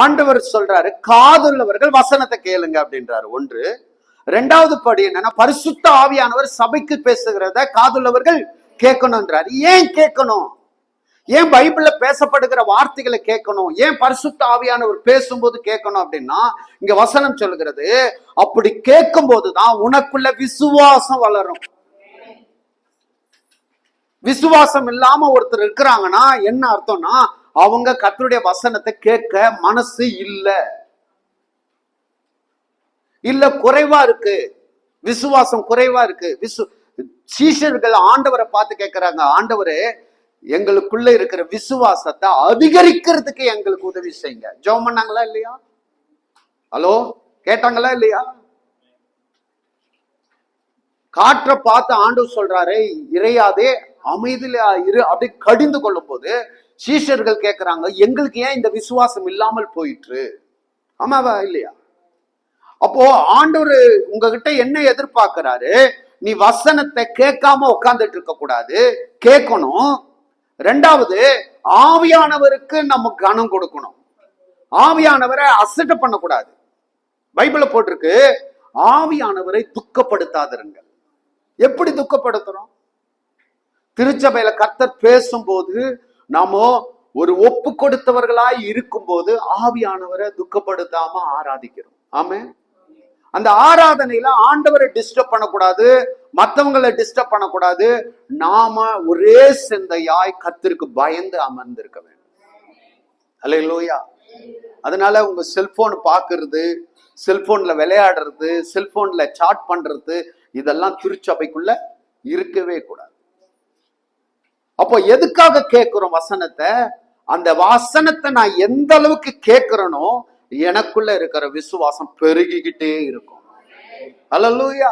ஆண்டவர் சொல்றாரு, காதுள்ளவர்கள் வசனத்தை கேளுங்க அப்படின்றாரு. ஒன்று. இரண்டாவது படி என்னன்னா, பரிசுத்த ஆவியானவர் சபைக்கு பேசுகிறத காதுள்ளவர்கள் கேட்கணும்ன்றாரு. ஏன் கேட்கணும்? ஏன் பைபிள்ல பேசப்படுகிற வார்த்தைகளை கேட்கணும்? ஏன் பரிசுத்த ஆவியானவர் பேசும்போது கேட்கணும் அப்படின்னா, இங்க வசனம் சொல்லுகிறது, அப்படி கேட்கும் போதுதான் உனக்குள்ள விசுவாசம் வளரும். விசுவாசம் இல்லாம ஒருத்தர் இருக்கிறாங்கன்னா என்ன அர்த்தம்னா, அவங்க கர்த்தருடைய வசனத்தை கேட்க மனசு இல்ல குறைவா இருக்கு, விசுவாசம் குறைவா இருக்கு. சீஷர்கள் ஆண்டவரை பார்த்து கேட்கிறாங்க, ஆண்டவரே எங்களுக்குள்ள இருக்கிற விசுவாசத்தை அதிகரிக்கிறதுக்கு எங்களுக்கு உதவி செய்யுங்க. ஜெபம் பண்ணாங்களா இல்லையா? ஹலோ, கேட்டாங்களா இல்லையா? காற்றை பார்த்து ஆண்டவர் சொல்றாரு, இறையாதே அமைதியா இரு அப்படி கடிந்து கொள்ளும் போது சீஷர்கள் கேட்கிறாங்க, எங்களுக்கு ஏன் இந்த விசுவாசம் இல்லாமல் போயிற்று? ஆமாவா இல்லையா? அப்போ ஆண்டவர் உங்ககிட்ட என்ன எதிர்பார்க்கிறாரு? நீ வசனத்தை கேட்காம உட்கார்ந்துட்டு இருக்க கூடாது, கேட்கணும். ரெண்டாவது, ஆவியானவருக்கு நம்ம கனம் கொடுக்கணும். ஆவியானவரை அசட்டை பண்ணக்கூடாது. பைபிள்ல போட்டிருக்கு, ஆவியானவரை துக்கப்படுத்தாதிருங்கள். எப்படி துக்கப்படுத்துறோம்? திருச்சபையில கர்த்தர் பேசும்போது நாம ஒரு ஒப்பு கொடுத்தவர்களாய் இருக்கும்போது ஆவியானவரை துக்கப்படுத்தாம ஆராதிக்கிறோம். ஆமே. அந்த ஆராதனையில ஆண்டவரை டிஸ்டர்ப் பண்ணக்கூடாது, மற்றவங்களை டிஸ்டர்ப் பண்ணக்கூடாது. நாம ஒரே சிந்தையாய் கர்த்தருக்கு பயந்து அமர்ந்திருக்க வேண்டும். அல்லேலூயா. அதனால உங்க செல்போன் பாக்குறது, செல்போன்ல விளையாடுறது, செல்போன்ல சாட் பண்றது, இதெல்லாம் திருச்சபைக்குள்ள இருக்கவே கூடாது. அப்போ எதுக்காக கேட்கிறோம் வசனத்தை? அந்த வசனத்தை நான் எந்த அளவுக்கு கேட்கிறேனோ எனக்குள்ள இருக்கிற விசுவாசம் பெருகிக்கிட்டே இருக்கும். அல்லேலூயா.